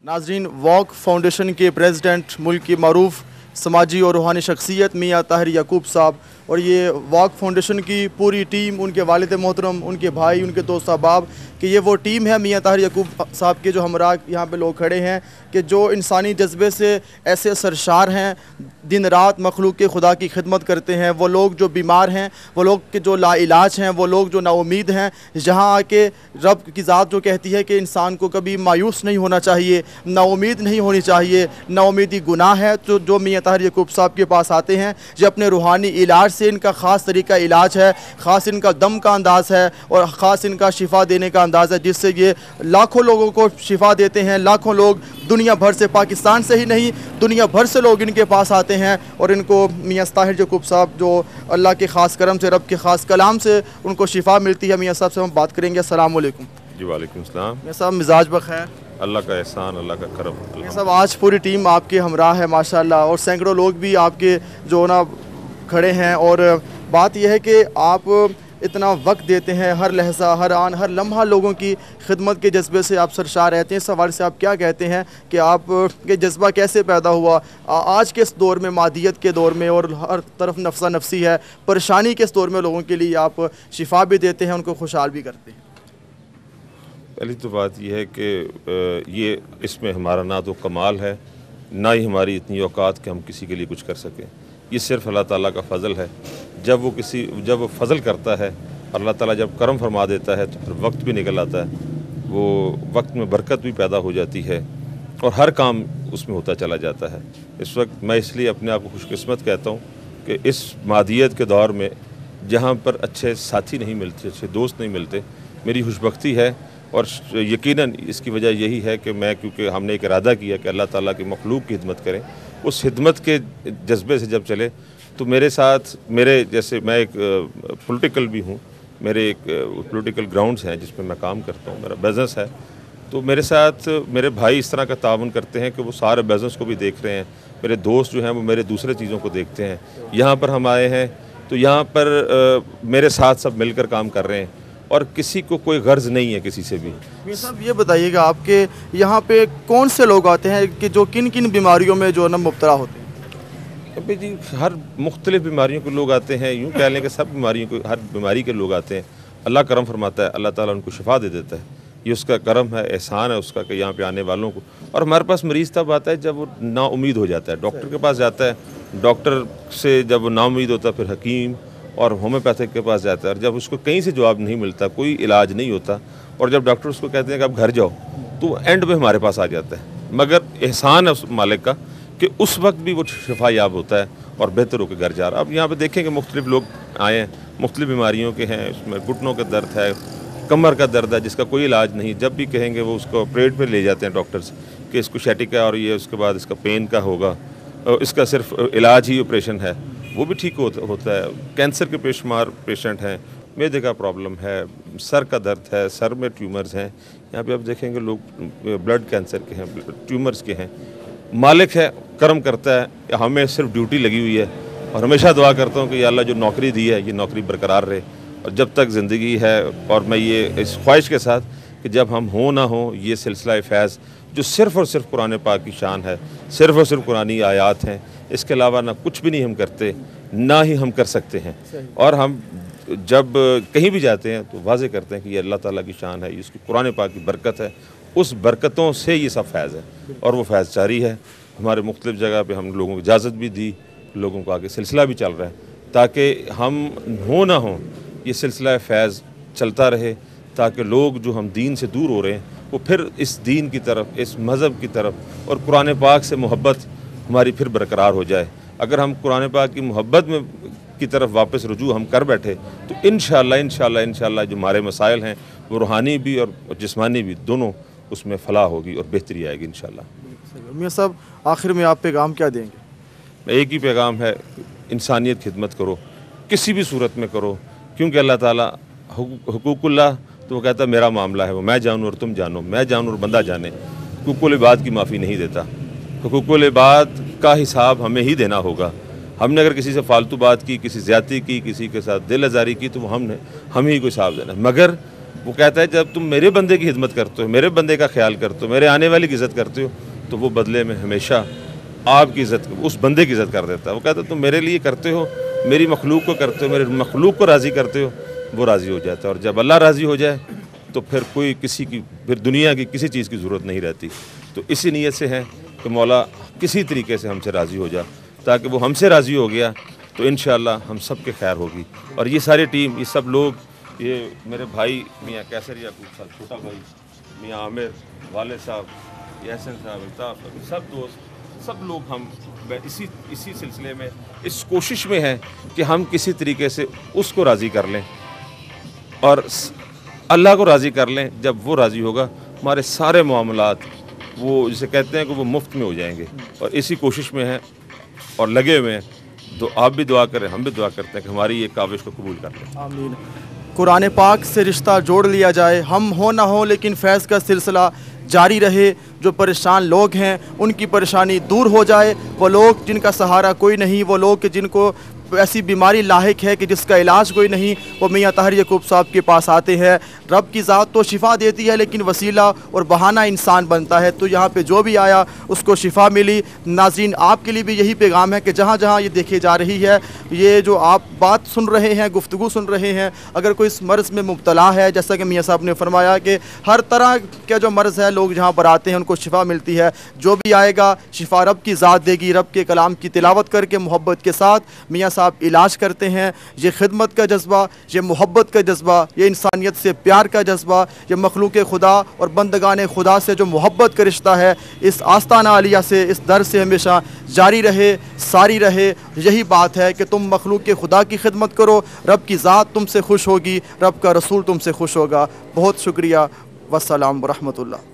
नाजरीन, walk foundation के president, मुल्क की मरूफ समाजी और रूहानी शख्सियत मियाँ ताहिर याकूब साहब और ये वॉक फाउंडेशन की पूरी टीम, उनके वालिद मोहतरम, उनके भाई, उनके दोस्त अहबाब कि ये वो टीम है मियाँ ताहिर याकूब साहब के जो हमरा यहाँ पे लोग खड़े हैं कि जो इंसानी जज्बे से ऐसे सरशार हैं, दिन रात मखलूक के खुदा की खिदमत करते हैं। वो लोग जो बीमार हैं, वो लोग के जो लाइलाज हैं, वो लोग जो नाउमीद हैं, जहाँ आके रब की ज़ात जो कहती है कि इंसान को कभी मायूस नहीं होना चाहिए, नाउमीद नहीं होनी चाहिए, नाउमीदी गुनाह है। तो जो मियाँ ताहिर याकूब साहब के पास आते हैं, जो अपने रूहानी इलाज से इनका ख़ास तरीका इलाज है, ख़ास इनका दम का अंदाज़ है और ख़ास इनका शिफा देने का अंदाज़ है, जिससे ये लाखों लोगों को शिफा देते हैं। लाखों लोग दुनिया भर से, पाकिस्तान से ही नहीं दुनिया भर से लोग इनके पास आते हैं और इनको मियाँ ताहिर याकूब साहब जो अल्लाह के ख़ास करम से, रब के ख़ास कलाम से उनको शिफा मिलती है। मियाँ साहब से हम बात करेंगे। अस्सलाम वालेकुम। जी वालेकुम सलाम। मियाँ साहब, मिजाज बखैर? अल्लाह का एहसान, अल्लाह का करम। मियाँ साहब, आज पूरी टीम आपके हमरा है माशाल्लाह और सैकड़ों लोग भी आपके जो ना खड़े हैं और बात यह है कि आप इतना वक्त देते हैं, हर लहजा, हर आन, हर लम्हा लोगों की खिदमत के जज्बे से आप सरशार रहते हैं। इस सवाल से आप क्या कहते हैं कि आप के जज्बा कैसे पैदा हुआ आज के इस दौर में, मादियत के दौर में और हर तरफ नफसा नफसी है, परेशानी के इस दौर में लोगों के लिए आप शिफा भी देते हैं, उनको खुशहाल भी करते हैं? पहली तो बात यह है कि ये इसमें हमारा ना तो कमाल है, ना ही हमारी इतनी औकात कि हम किसी के लिए कुछ कर सकें। ये सिर्फ अल्लाह ताला का फ़ज़ल है। जब वो फ़ज़ल करता है, अल्लाह ताला जब करम फरमा देता है तो फिर वक्त भी निकल आता है, वो वक्त में बरकत भी पैदा हो जाती है और हर काम उसमें होता चला जाता है। इस वक्त मैं इसलिए अपने आप को खुशकिस्मत कहता हूँ कि इस मादियत के दौर में जहाँ पर अच्छे साथी नहीं मिलते, अच्छे दोस्त नहीं मिलते, मेरी खुशबख्ती है। और यकीनन इसकी वजह यही है कि क्योंकि हमने एक इरादा किया कि अल्लाह ताला की मखलूक की खिदमत करें, उस खिदमत के जज्बे से जब चले तो मेरे साथ, जैसे मैं एक पॉलिटिकल भी हूँ, मेरे एक पॉलिटिकल ग्राउंड्स हैं जिसमें मैं काम करता हूँ, मेरा बिज़नेस है, तो मेरे साथ मेरे भाई इस तरह का ताउन करते हैं कि वो सारे बिज़नेस को भी देख रहे हैं। मेरे दोस्त जो हैं वो मेरे दूसरे चीज़ों को देखते हैं। यहाँ पर हम आए हैं तो यहाँ पर मेरे साथ सब मिलकर काम कर रहे हैं और किसी को कोई गर्ज नहीं है किसी से भी। मियाँ साहब, ये बताइएगा आपके यहाँ पे कौन से लोग आते हैं कि जो किन किन बीमारियों में जो ना मुब्तला होते हैं? अभी जी हर मुख्तलिफ़ बीमारियों के लोग आते हैं, यूँ कह लें कि सब बीमारियों को, हर बीमारी के लोग आते हैं। अल्लाह करम फरमाता है, अल्लाह ताला उनको शिफा दे देता है। ये उसका करम है, एहसान है उसका कि यहाँ पे आने वालों को। और हमारे पास मरीज़ तब आता है जब वो नाउम्मीद हो जाता है, डॉक्टर के पास जाता है, डॉक्टर से जब वो नाउम्मीद होता है फिर हकीम और होम्योपैथिक के पास जाता है, और जब उसको कहीं से जवाब नहीं मिलता, कोई इलाज नहीं होता, और जब डॉक्टर उसको कहते हैं कि आप घर जाओ, तो एंड में हमारे पास आ जाता है। मगर एहसान है उस मालिक का कि उस वक्त भी वो शिफा याब होता है और बेहतर होकर घर जा रहा है। अब यहाँ पे देखें कि मुख्तलिफ लोग आए हैं, मुख्तलिफ बीमारियों के हैं, उसमें घुटनों का दर्द है, कमर का दर्द है जिसका कोई इलाज नहीं। जब भी कहेंगे वो उसको ऑपरेट पर ले जाते हैं डॉक्टर्स कि इसको शैटिका और ये उसके बाद इसका पेन का होगा, इसका सिर्फ इलाज ही ऑपरेशन है, वो भी ठीक होता है। कैंसर के बेशुमार पेशेंट हैं, मैदे का प्रॉब्लम है, सर का दर्द है, सर में ट्यूमर्स हैं। यहाँ पे आप देखेंगे लोग ब्लड कैंसर के हैं, ट्यूमर्स के हैं। मालिक है, करम करता है, हमें सिर्फ ड्यूटी लगी हुई है और हमेशा दुआ करता हूँ कि या अल्लाह जो नौकरी दी है ये नौकरी बरकरार रहे और जब तक ज़िंदगी है। और मैं ये इस ख्वाहिश के साथ कि जब हम हो ना हो, ये सिलसिला फ़ैज़ जो सिर्फ़ और सिर्फ कुरान पाक की शान है, सिर्फ़ और सिर्फ कुरानी आयात हैं, इसके अलावा ना कुछ भी नहीं हम करते, ना ही हम कर सकते हैं। और हम जब कहीं भी जाते हैं तो वाज़े करते हैं कि ये अल्लाह ताला की शान है, इसकी कुरान पाक की बरकत है, उस बरकतों से ये सब फैज़ है और वो फैज़ जारी है। हमारे मुख्तलिफ़ जगह पे हम लोगों को इजाज़त भी दी, लोगों को आगे सिलसिला भी चल रहा है ताकि हम हो ना हो ये सिलसिला फैज़ चलता रहे, ताकि लोग जो हम दीन से दूर हो रहे हैं वो फिर इस दीन की तरफ, इस मज़हब की तरफ और कुरान पाक से मोहब्बत हमारी फिर बरकरार हो जाए। अगर हम कुरान पाक की मोहब्बत में की तरफ वापस रुजू हम कर बैठे तो इंशाअल्लाह जो हमारे मसाइल हैं वो रूहानी भी और जिस्मानी भी दोनों उसमें फलाह होगी और बेहतरी आएगी इंशाअल्लाह। मियाँ साहब, आखिर में आप पैगाम क्या देंगे? एक ही पैगाम है, इंसानियत खिदमत करो, किसी भी सूरत में करो, क्योंकि अल्लाह ताला हुकूकुल्लाह तो वो कहता है मेरा मामला है, वो मैं जानूँ और तुम जानो, मैं जानूँ और बंदा जाने। हुकूकुल इबाद की माफ़ी नहीं देता, हुकूकुल इबाद का हिसाब हमें ही देना होगा। हमने अगर किसी से फालतू बात की, किसी ज़्यादती की, किसी के साथ दिल आज़ारी की, तो हम ही को हिसाब देना। मगर وہ کہتا ہے جب تم میرے بندے کی خدمت کرتے ہو, میرے بندے کا خیال کرتے ہو, میرے آنے والے کی عزت کرتے ہو, تو وہ بدلے میں ہمیشہ آپ کی عزت, اس بندے کی عزت کر دیتا ہے. وہ کہتا ہے تم میرے لیے کرتے ہو, میری مخلوق کو کرتے ہو, میرے مخلوق کو راضی کرتے ہو, وہ راضی ہو جاتا ہے. اور جب اللہ راضی ہو جائے تو پھر کوئی کسی کی, پھر دنیا کی کسی چیز کی ضرورت نہیں رہتی. تو اسی نیت سے ہے کہ مولا کسی طریقے سے ہم سے راضی ہو جا, تاکہ وہ ہم سے راضی ہو گیا تو انشاءاللہ ہم سب کے خیر ہوگی. اور یہ ساری ٹیم, یہ سب لوگ, یہ میرے بھائی میاں کیسر یعقوب صاحب, چھوٹا بھائی میاں عامر, والد صاحب, یاسین صاحب, الطاف صاحب, سب دوست, سب لوگ ہم اسی سلسلے میں اس کوشش میں ہیں کہ ہم کسی طریقے سے اس کو راضی کر لیں اور اللہ کو راضی کر لیں. جب وہ راضی ہوگا ہمارے سارے معاملات وہ جسے کہتے ہیں کہ وہ مفت میں ہو جائیں گے. اور اسی کوشش میں ہیں اور لگے ہوئے ہیں. تو آپ بھی دعا کریں, ہم بھی دعا کرتے ہیں کہ ہماری یہ کاوش کو قبول کر لیں. آمین. قرآن پاک سے رشتہ جوڑ لیا جائے, ہم ہو نہ ہو لیکن فیض کا سلسلہ جاری رہے. جو پریشان لوگ ہیں ان کی پریشانی دور ہو جائے. وہ لوگ جن کا سہارا کوئی نہیں, وہ لوگ جن کو ایسی بیماری لاحق ہے کہ جس کا علاج کوئی نہیں, وہ میاں طاہر یعقوب صاحب کے پاس آتے ہیں. رب کی ذات تو شفا دیتی ہے لیکن وسیلہ اور بہانہ انسان بنتا ہے. تو یہاں پہ جو بھی آیا اس کو شفا ملی. ناظرین, آپ کے لیے بھی یہی پیغام ہے کہ جہاں جہاں یہ دیکھی جا رہی ہے, یہ جو آپ بات سن رہے ہیں, گفتگو سن رہے ہیں, اگر کوئی اس مرض میں مبتلا ہے, جیسا کہ میاں صاحب نے فرمایا کہ ہر طرح کا جو مرض ہے لوگ جہاں پر آتے ہیں ان کو شفا ملتی ہے. جو بھی آئے گا شفا رب کی ذات دے گی. رب کے کلام کی تلاوت کر کے محبت کے ساتھ میاں صاحب علاج کرتے ہیں. یہ خدمت کا جذبہ, یہ محبت کا جذبہ, یہ انسانیت سے پیار کا جذبہ, یہ مخلوق خدا اور بندگان خدا سے جو محبت کا رشتہ ہے, اس آستانہ عالیہ سے, اس در سے ہمیشہ جاری رہے, ساری رہے. یہی بات ہے کہ تم مخلوق خدا کی خدمت کرو, رب کی ذات تم سے خوش ہوگی, رب کا رسول تم سے خوش ہوگا. بہت شکریہ. والسلام ورحمۃ اللہ.